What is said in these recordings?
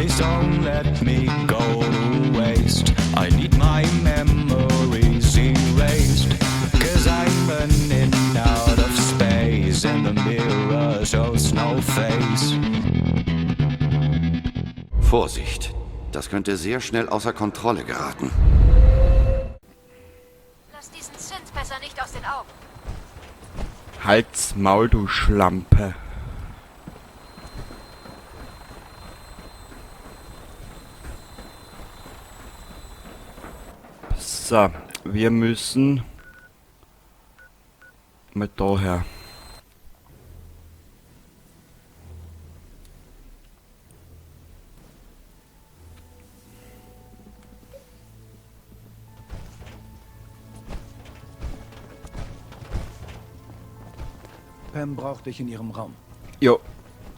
Please don't let me go to waste. I need my memories erased. Cause I'm running out of space and the mirror shows no face. Vorsicht, das könnte sehr schnell außer Kontrolle geraten. Lass diesen Synth besser nicht aus den Augen. Halt's Maul, du Schlampe. So, wir müssen mal daher. Pam braucht dich in ihrem Raum. Jo,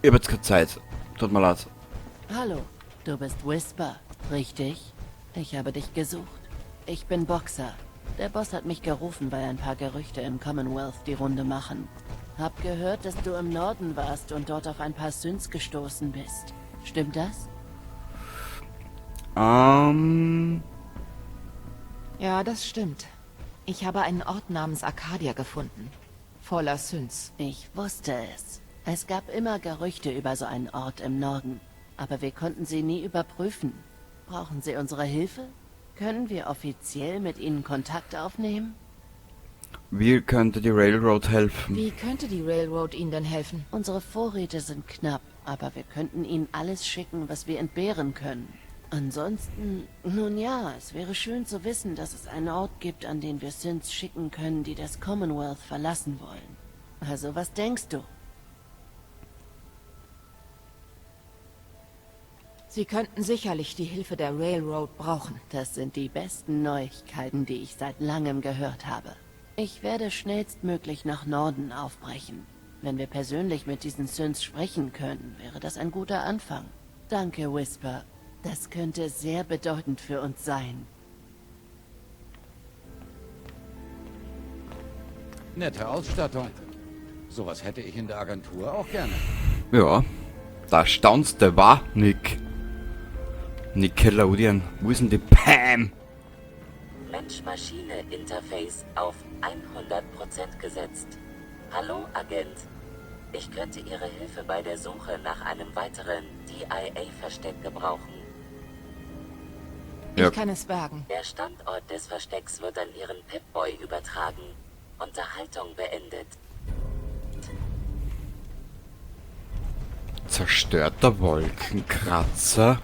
ich hab jetzt keine Zeit. Tut mir leid. Hallo, du bist Whisper, richtig? Ich habe dich gesucht. Ich bin Boxer. Der Boss hat mich gerufen, weil ein paar Gerüchte im Commonwealth die Runde machen. Hab gehört, dass du im Norden warst und dort auf ein paar Synths gestoßen bist. Stimmt das? Ja, das stimmt. Ich habe einen Ort namens Arcadia gefunden. Voller Synths. Ich wusste es. Es gab immer Gerüchte über so einen Ort im Norden. Aber wir konnten sie nie überprüfen. Brauchen Sie unsere Hilfe? Können wir offiziell mit Ihnen Kontakt aufnehmen? Wie könnte die Railroad helfen? Wie könnte die Railroad Ihnen denn helfen? Unsere Vorräte sind knapp, aber wir könnten Ihnen alles schicken, was wir entbehren können. Ansonsten, nun ja, es wäre schön zu wissen, dass es einen Ort gibt, an den wir Synths schicken können, die das Commonwealth verlassen wollen. Also, was denkst du? Sie könnten sicherlich die Hilfe der Railroad brauchen. Das sind die besten Neuigkeiten, die ich seit langem gehört habe. Ich werde schnellstmöglich nach Norden aufbrechen. Wenn wir persönlich mit diesen Synths sprechen können, wäre das ein guter Anfang. Danke, Whisper. Das könnte sehr bedeutend für uns sein. Nette Ausstattung. Sowas hätte ich in der Agentur auch gerne. Ja, da staunst du, wa, Nick? Nickelodeon. Wo ist denn die Pam? Mensch-Maschine-Interface auf 100% gesetzt. Hallo, Agent. Ich könnte Ihre Hilfe bei der Suche nach einem weiteren DIA-Versteck gebrauchen. Ja. Ich kann es bergen. Der Standort des Verstecks wird an Ihren Pip-Boy übertragen. Unterhaltung beendet. Zerstörter Wolkenkratzer.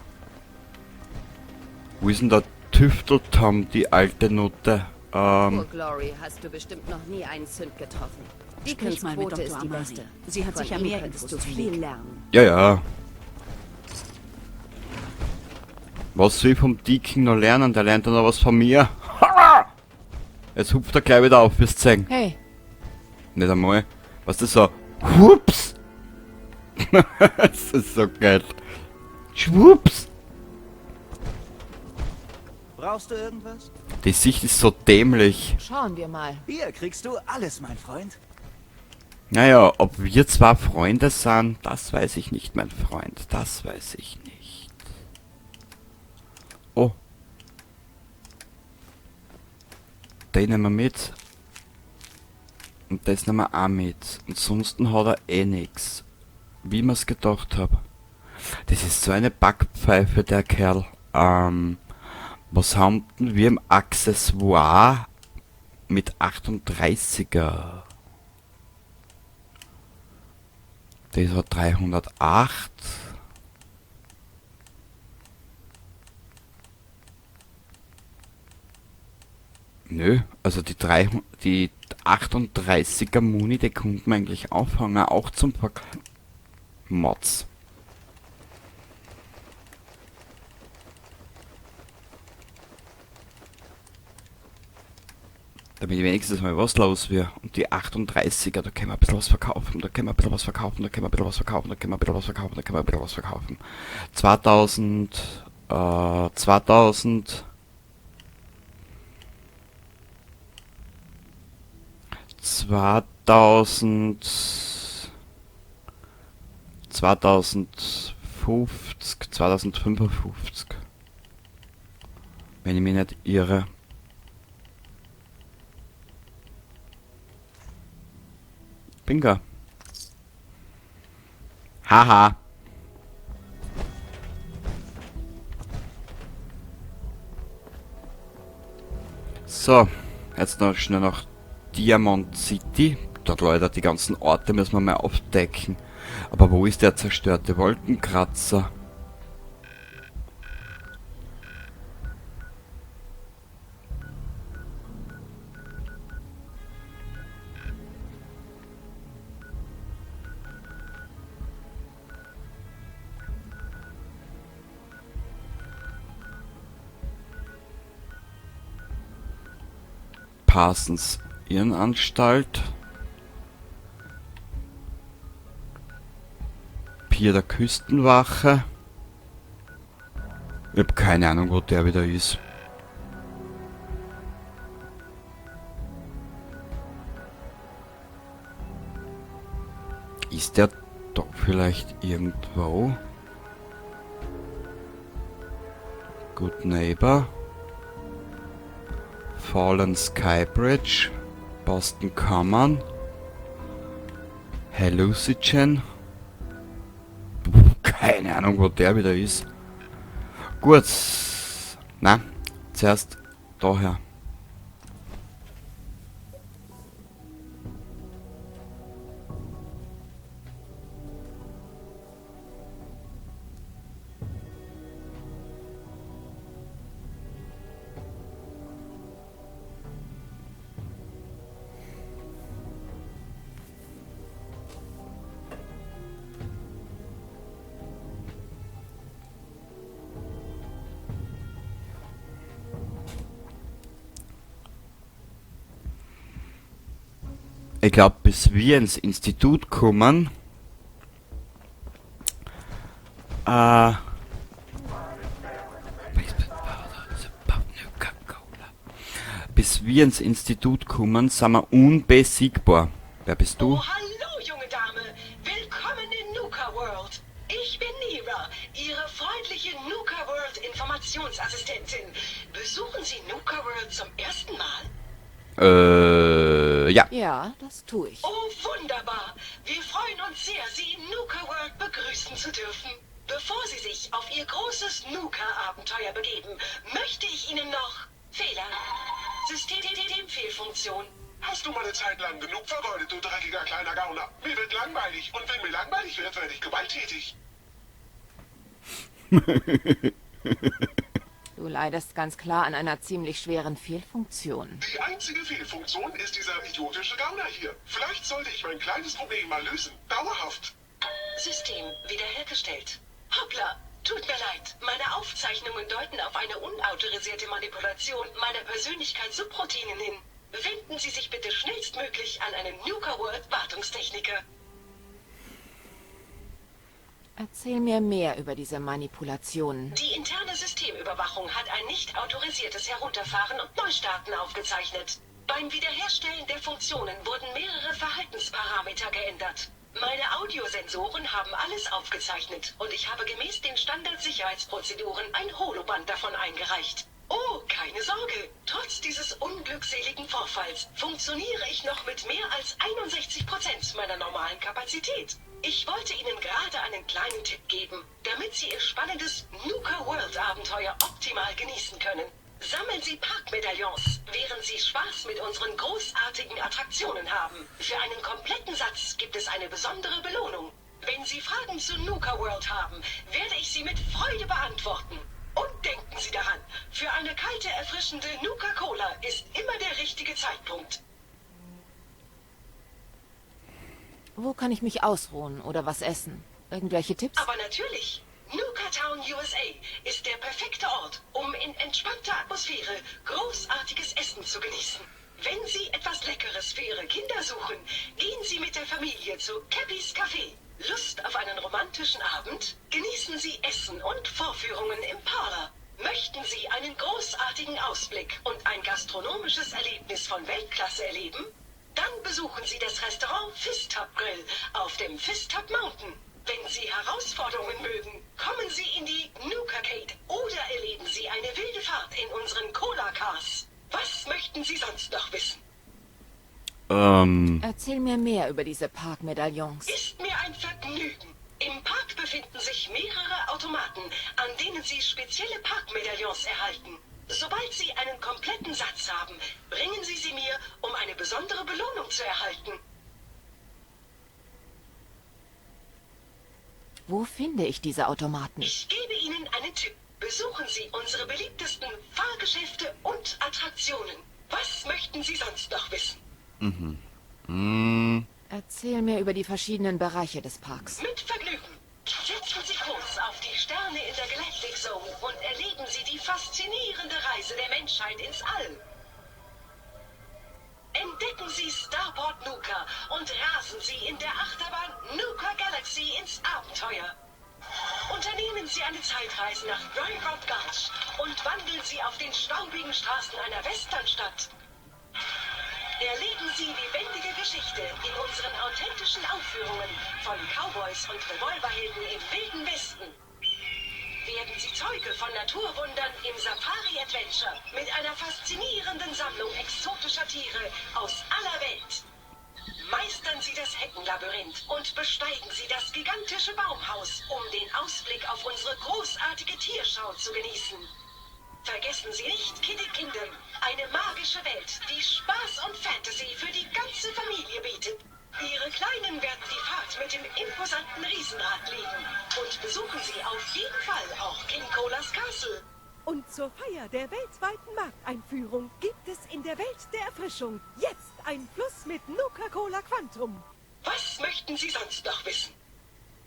Wo ist denn der Tüfteltom, die alte Nutte? Vor Glory hast du bestimmt noch nie einen Synth getroffen. Die Sprich mal mit Quote Dr. ist die Amari. beste. Sie hat Von sicher ihm mehr könntest Infos du für viel dich. lernen. Ja, ja. Was soll ich vom Dicken noch lernen? Der lernt dann noch was von mir. Jetzt hupft er gleich wieder auf, wirst sehen. Hey, Nicht einmal. Was ist das so? Hups! Das ist so geil. Schwups! Brauchst du irgendwas? Die Sicht ist so dämlich. schauen wir mal. Hier kriegst du alles, mein Freund. Naja, ob wir zwei Freunde sind, das weiß ich nicht, mein Freund. Das weiß ich nicht. Oh. Den nehmen wir mit. Und das nehmen wir auch mit. Ansonsten hat er eh nix. Wie mir's gedacht hab. Das ist so eine Backpfeife, der Kerl. Was haben denn wir im Accessoire mit 38er? Das hat 308. Nö, also die 38er Muni, die konnten wir eigentlich auffangen, auch zum Pack. Mods. Damit wenigstens mal was los wird. Und die 38er, da können wir ein bisschen was verkaufen, da können wir ein bisschen was verkaufen, da können wir ein bisschen was verkaufen, da können wir ein bisschen was verkaufen, da können wir ein bisschen was verkaufen. 2000, 2000, 2000, 2000 2055. Wenn ich mich nicht irre. Bingo. Haha. So, jetzt noch schnell nach Diamond City. Dort, Leute, die ganzen Orte müssen wir mal aufdecken. Aber wo ist der zerstörte Wolkenkratzer? Parsons Irrenanstalt. Pier der Küstenwache. Ich hab keine Ahnung, wo der wieder ist. Ist der doch vielleicht irgendwo? Good Neighbor. Fallen Skybridge. Boston Common. Hallucinogen. Keine Ahnung, wo der wieder ist. Gut. Na, zuerst daher. Ich glaube, bis wir ins Institut kommen, bis wir ins Institut kommen, sind wir unbesiegbar. Wer bist du? Oh, hallo, junge Dame. Willkommen in Nuka World. Ich bin Nira, Ihre freundliche Nuka World Informationsassistentin. Besuchen Sie Nuka World zum ersten Mal? Ja. Ja, das tue ich. Oh, wunderbar. Wir freuen uns sehr, Sie in Nuka World begrüßen zu dürfen. Bevor Sie sich auf Ihr großes Nuka-Abenteuer begeben, möchte ich Ihnen noch... Fehler. Systemfehlfunktion. Hast du meine Zeit lang genug vergeudet, du dreckiger kleiner Gauner? Mir wird langweilig und wenn mir langweilig wird, werde ich gewalttätig. Du leidest ganz klar an einer ziemlich schweren Fehlfunktion. Die einzige Fehlfunktion ist dieser idiotische Gauner hier. Vielleicht sollte ich mein kleines Problem mal lösen. Dauerhaft. System wiederhergestellt. Hoppla, tut mir leid. Meine Aufzeichnungen deuten auf eine unautorisierte Manipulation meiner Persönlichkeitssubroutinen hin. Wenden Sie sich bitte schnellstmöglich an einen Nuka World Wartungstechniker. Erzähl mir mehr über diese Manipulationen. Die interne Systemüberwachung hat ein nicht autorisiertes Herunterfahren und Neustarten aufgezeichnet. Beim Wiederherstellen der Funktionen wurden mehrere Verhaltensparameter geändert. Meine Audiosensoren haben alles aufgezeichnet und ich habe gemäß den Standardsicherheitsprozeduren ein Holoband davon eingereicht. Oh, keine Sorge. Trotz dieses unglückseligen Vorfalls funktioniere ich noch mit mehr als 61% meiner normalen Kapazität. Ich wollte Ihnen gerade einen kleinen Tipp geben, damit Sie Ihr spannendes Nuka World Abenteuer optimal genießen können. Sammeln Sie Parkmedaillons, während Sie Spaß mit unseren großartigen Attraktionen haben. Für einen kompletten Satz gibt es eine besondere Belohnung. Wenn Sie Fragen zu Nuka World haben, werde ich sie mit Freude beantworten. Und denken Sie daran, für eine kalte, erfrischende Nuka-Cola ist immer der richtige Zeitpunkt. Wo kann ich mich ausruhen oder was essen? Irgendwelche Tipps? Aber natürlich. Nuka Town, USA ist der perfekte Ort, um in entspannter Atmosphäre großartiges Essen zu genießen. Wenn Sie etwas Leckeres für Ihre Kinder suchen, gehen Sie mit der Familie zu Cappy's Café. Lust auf einen romantischen Abend? Genießen Sie Essen und Vorführungen im Parlor. Möchten Sie einen großartigen Ausblick und ein gastronomisches Erlebnis von Weltklasse erleben? Dann besuchen Sie das Restaurant Fishtub Grill auf dem Fishtub Mountain. Wenn Sie Herausforderungen mögen, kommen Sie in die Nuka-Cade oder erleben Sie eine wilde Fahrt in unseren Cola-Cars. Was möchten Sie sonst noch wissen? Erzähl mir mehr über diese Parkmedaillons. Ist mir ein Vergnügen. Im Park befinden sich mehrere Automaten, an denen Sie spezielle Parkmedaillons erhalten. Sobald Sie einen kompletten Satz haben, bringen Sie sie mir, um eine besondere Belohnung zu erhalten. Wo finde ich diese Automaten? Ich gebe Ihnen einen Tipp. Besuchen Sie unsere beliebtesten Fahrgeschäfte und Attraktionen. Was möchten Sie sonst noch wissen? Erzähl mir über die verschiedenen Bereiche des Parks. Mit Vergnügen. Setzen Sie Kurs auf die Sterne in der Galactic Zone und erleben Sie die faszinierende Reise der Menschheit ins All. Entdecken Sie Starport Nuka und rasen Sie in der Achterbahn Nuka Galaxy ins Abenteuer. Unternehmen Sie eine Zeitreise nach Dry Rot Gulch und wandeln Sie auf den staubigen Straßen einer Westernstadt. Erleben Sie lebendige Geschichte in unseren authentischen Aufführungen von Cowboys und Revolverhelden im Wilden Westen. Werden Sie Zeuge von Naturwundern im Safari-Adventure mit einer faszinierenden Sammlung exotischer Tiere aus aller Welt. Meistern Sie das Heckenlabyrinth und besteigen Sie das gigantische Baumhaus, um den Ausblick auf unsere großartige Tierschau zu genießen. Vergessen Sie nicht Kitty Kingdom, eine magische Welt, die Spaß und Fantasy für die ganze Familie bietet. Ihre Kleinen werden die Fahrt mit dem imposanten Riesenrad lieben. Und besuchen Sie auf jeden Fall auch King Colas Castle. Und zur Feier der weltweiten Markteinführung gibt es in der Welt der Erfrischung jetzt ein Fluss mit Nuka-Cola Quantum. Was möchten Sie sonst noch wissen?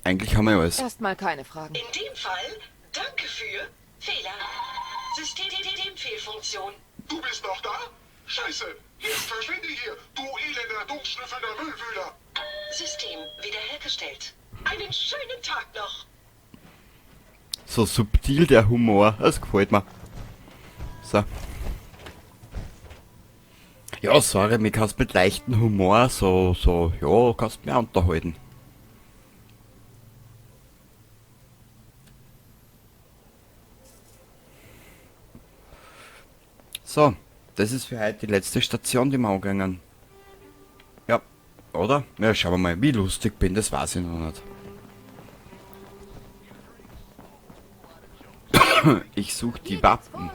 Eigentlich haben wir alles. Erstmal keine Fragen. In dem Fall, danke für Fehler. Systemfehlfunktion. Du bist noch da? Scheiße. Jetzt verschwinde hier, du elender, dummschnüffelnder Müllwühler. System wiederhergestellt. Einen schönen Tag noch. So subtil der Humor, das gefällt mir. So. Ja, sorry, mich kannst mit leichtem Humor ja, kannst mich auch unterhalten. So, das ist für heute die letzte Station, die wir angegangen. Ja, oder? Ja, schauen wir mal, wie lustig bin, das weiß ich noch nicht. Ich suche die Wappen.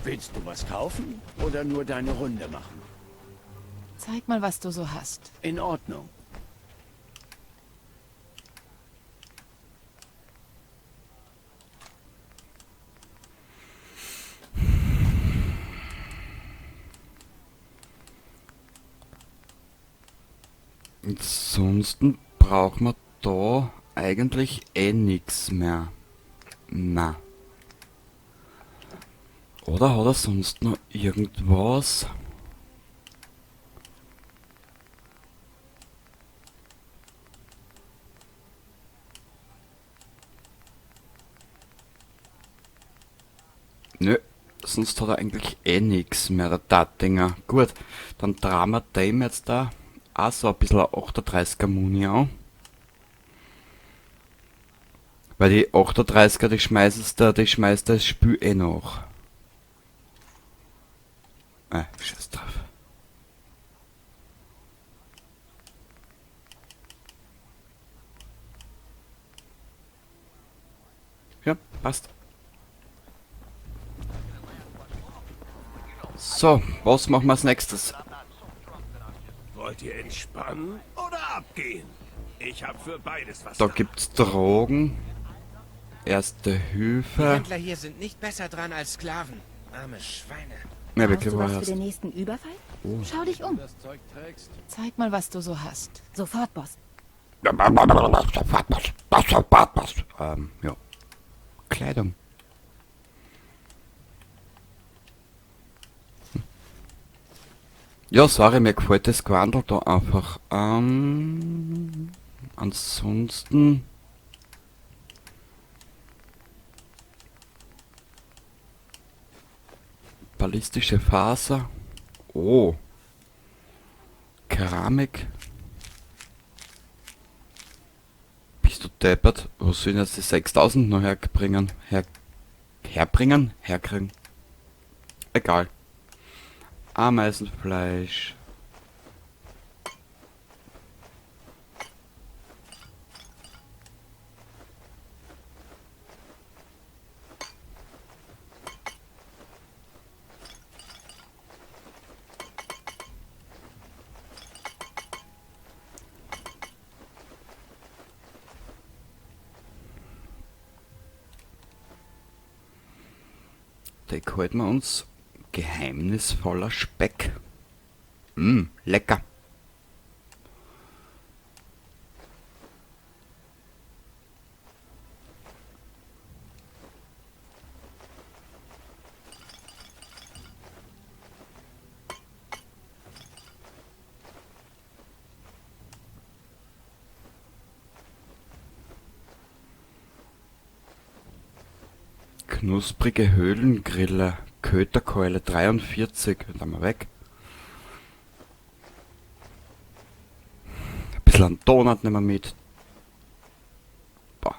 Willst du was kaufen oder nur deine Runde machen? Zeig mal, was du so hast. In Ordnung. Ansonsten braucht man da eigentlich eh nichts mehr. Na. Oder hat er sonst noch irgendwas? Nö, sonst hat er eigentlich eh nichts mehr, der Tattinger. Gut, dann drehen wir dem jetzt da auch so ein bisschen 38er Muni an. Weil die 38er, die schmeißt das Spiel eh noch. Scheiß drauf. Ja, passt. So, was machen wir als nächstes? Wollt ihr entspannen oder abgehen? Ich hab für beides was. Da gibt's Drogen. Erste Die Hilfe. Händler hier sind nicht besser dran als Sklaven. Arme Schweine. Ja, Brauchst wirklich du was war für den nächsten Überfall? Oh. Schau dich um. Zeig mal, was du so hast. Sofort, Boss. Ja. Kleidung. Ja, sorry, mir gefällt das Gewandel da einfach. Ansonsten... Ballistische Faser. Oh. Keramik. deppert. Wo sollen jetzt die 6000 noch herbringen? Herkriegen? Egal. Ameisenfleisch. Da halten wir uns geheimnisvoller Speck. Lecker. Knusprige Höhlengriller, Köterkeule 43, dann mal weg. Ein bisschen an Donut nehmen wir mit. Boah.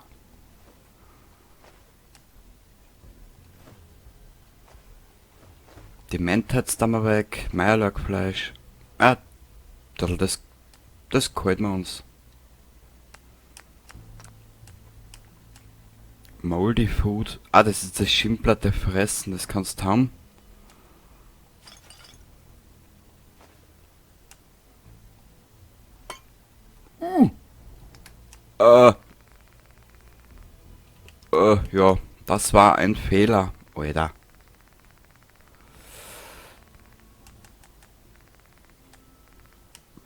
Die Mentats dann mal weg, Meierlackfleisch. Das gehalten wir uns. Moldy Food. Das ist das Schimmplatte fressen, das kannst du haben. Ja, das war ein Fehler, Alter.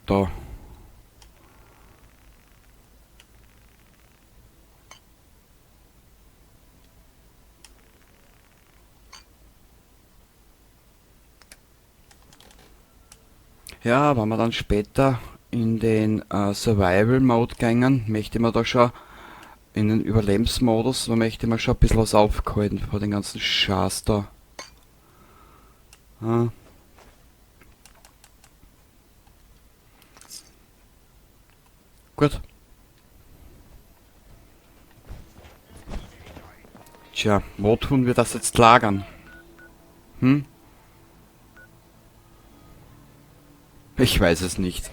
Da. Ja, wenn wir dann später in den Survival-Mode gängen, möchte man da schon in den Überlebensmodus, da möchte man schon ein bisschen was aufgehalten vor den ganzen Schaß da. Gut. Tja, wo tun wir das jetzt lagern? Ich weiß es nicht.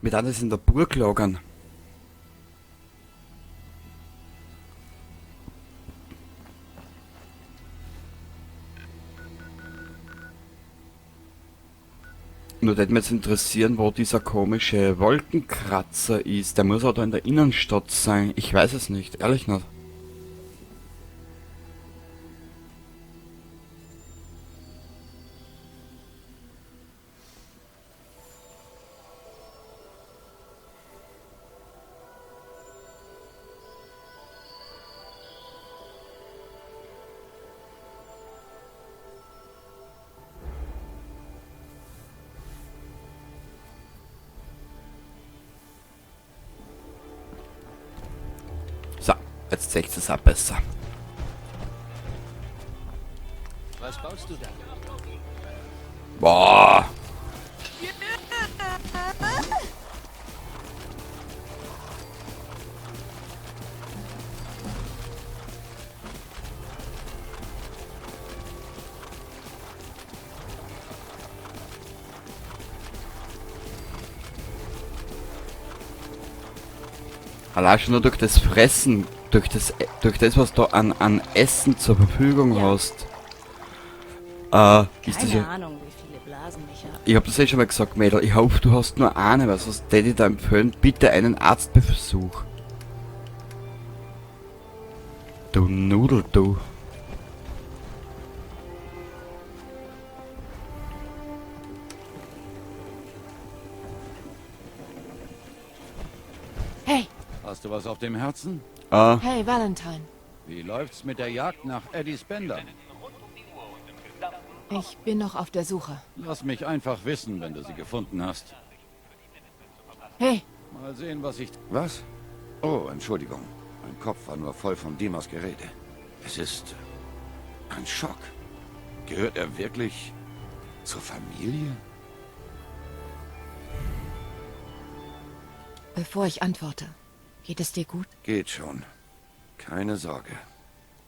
Mit anders in der Burg lagern. Nur würde mich jetzt interessieren, wo dieser komische Wolkenkratzer ist. Der muss auch da in der Innenstadt sein. Ich weiß es nicht, ehrlich nicht. Jetzt sehe ich es auch besser. Was baust du da? Boah! Allein schon nur durch das Fressen, durch das was du an Essen zur Verfügung hast. Ist das ja, Ahnung, wie viele Blasen ich habe. ich hab das schon mal gesagt, Mädel, ich hoffe, du hast nur eine, weil sonst hätte ich da empfehlen, bitte einen Arztbesuch. Du Nudel, du. Hey! Hast du was auf dem Herzen? Hey, Valentine. Wie läuft's mit der Jagd nach Eddie Spender? Ich bin noch auf der Suche. Lass mich einfach wissen, wenn du sie gefunden hast. Hey! Mal sehen, was ich... Was? Oh, Entschuldigung. Mein Kopf war nur voll von Dimos Gerede. Es ist Ein Schock. Gehört er wirklich zur Familie? Bevor ich antworte, geht es dir gut? Geht schon. Keine Sorge.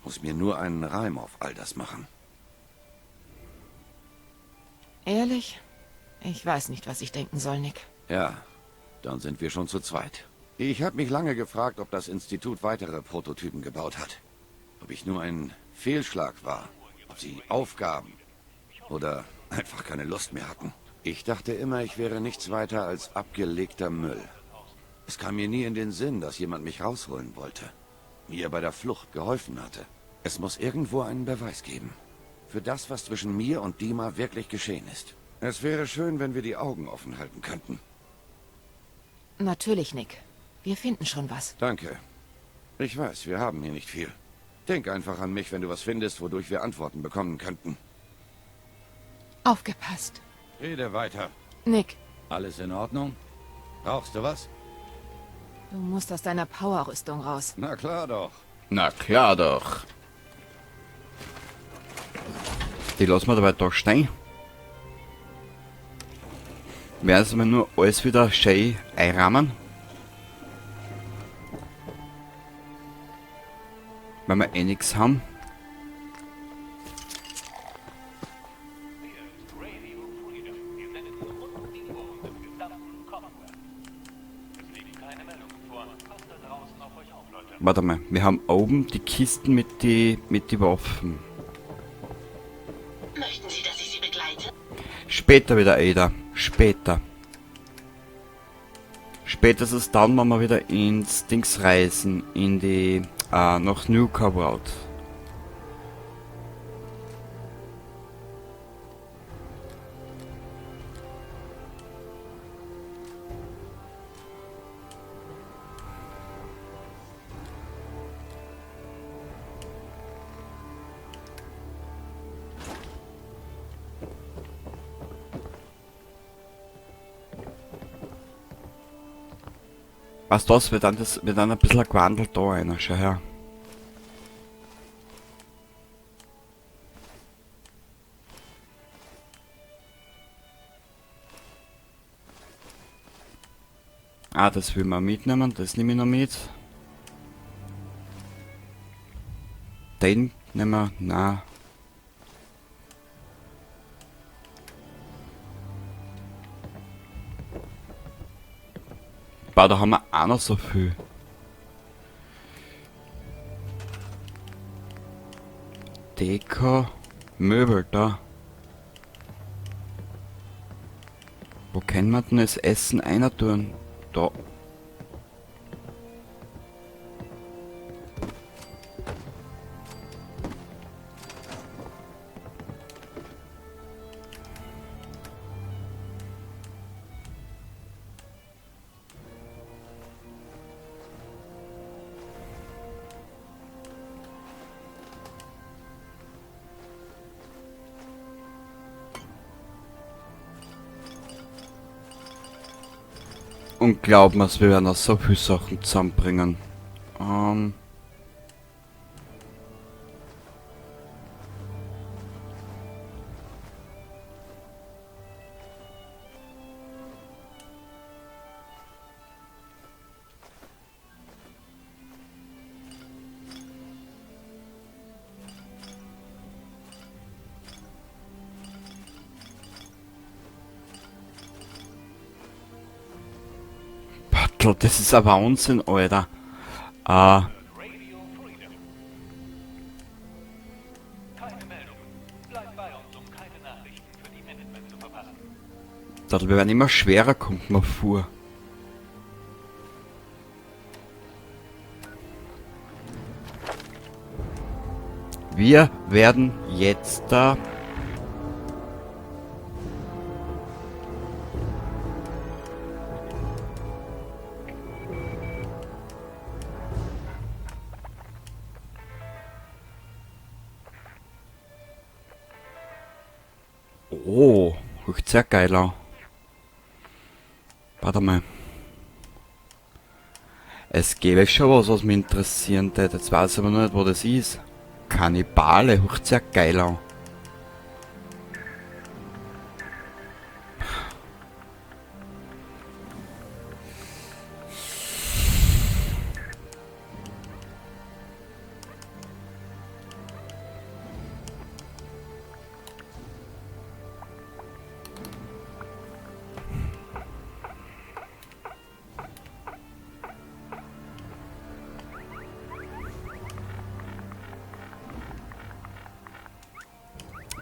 Muss mir nur einen Reim auf all das machen. Ehrlich? Ich weiß nicht, was ich denken soll, Nick. Ja, dann sind wir schon zu zweit. Ich habe mich lange gefragt, ob das Institut weitere Prototypen gebaut hat. Ob ich nur ein Fehlschlag war. Ob sie aufgaben. Oder einfach keine Lust mehr hatten. Ich dachte immer, ich wäre nichts weiter als abgelegter Müll. Es kam mir nie in den Sinn, dass jemand mich rausholen wollte. Mir bei der Flucht geholfen hatte. Es muss irgendwo einen Beweis geben. Für das, was zwischen mir und Dima wirklich geschehen ist. Es wäre schön, wenn wir die Augen offen halten könnten. Natürlich, Nick. Wir finden schon was. Danke. Ich weiß, wir haben hier nicht viel. Denk einfach an mich, wenn du was findest, wodurch wir Antworten bekommen könnten. Aufgepasst. Rede weiter. Nick, Alles in Ordnung? Brauchst du was? du musst aus deiner Powerrüstung raus. Na klar doch. Na klar doch. Die lassen wir dabei da stehen. Werden wir nur alles wieder schön einrahmen. Weil wir eh nichts haben. Warte mal, wir haben oben die Kisten mit die Waffen. Möchten Sie, dass ich Sie begleite? Später wieder, Ada. Später. Spätestens dann, wenn wir wieder ins Dings reisen. In die, nach New World. Was das wird dann ein bisschen gewandelt da einer, schau her. Ah, das will man mitnehmen, das nehme ich noch mit. Den nehmen wir, nein. Boah, da haben wir auch noch so viel. Deko, Möbel da. Wo können wir denn das Essen einer tun? Da. Und glaub mir's, wir werden auch so viele Sachen zusammenbringen. Das ist aber Wahnsinn, Alter. Wir werden immer schwerer, kommt man vor. Wir werden jetzt da... Oh, riecht sehr geil an. Warte mal. Es gäbe schon was mich interessieren würde. Jetzt weiß ich aber noch nicht, wo das ist. Kannibale, hört sehr geil an.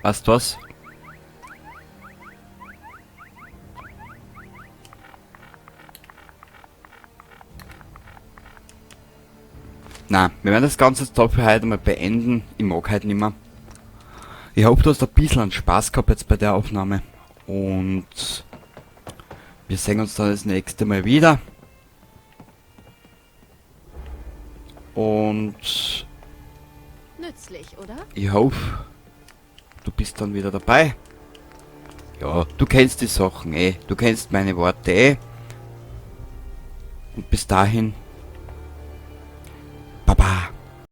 Weißt du was? Na, wir werden das Ganze jetzt dafür heute mal beenden. Ich mag heute nicht mehr. Ich hoffe, du hast ein bisschen Spaß gehabt jetzt bei der Aufnahme. Und wir sehen uns dann das nächste Mal wieder. Und Nützlich, oder? ich hoffe, du bist dann wieder dabei. Ja, du kennst die Sachen eh. Du kennst meine Worte eh. Und bis dahin. Baba.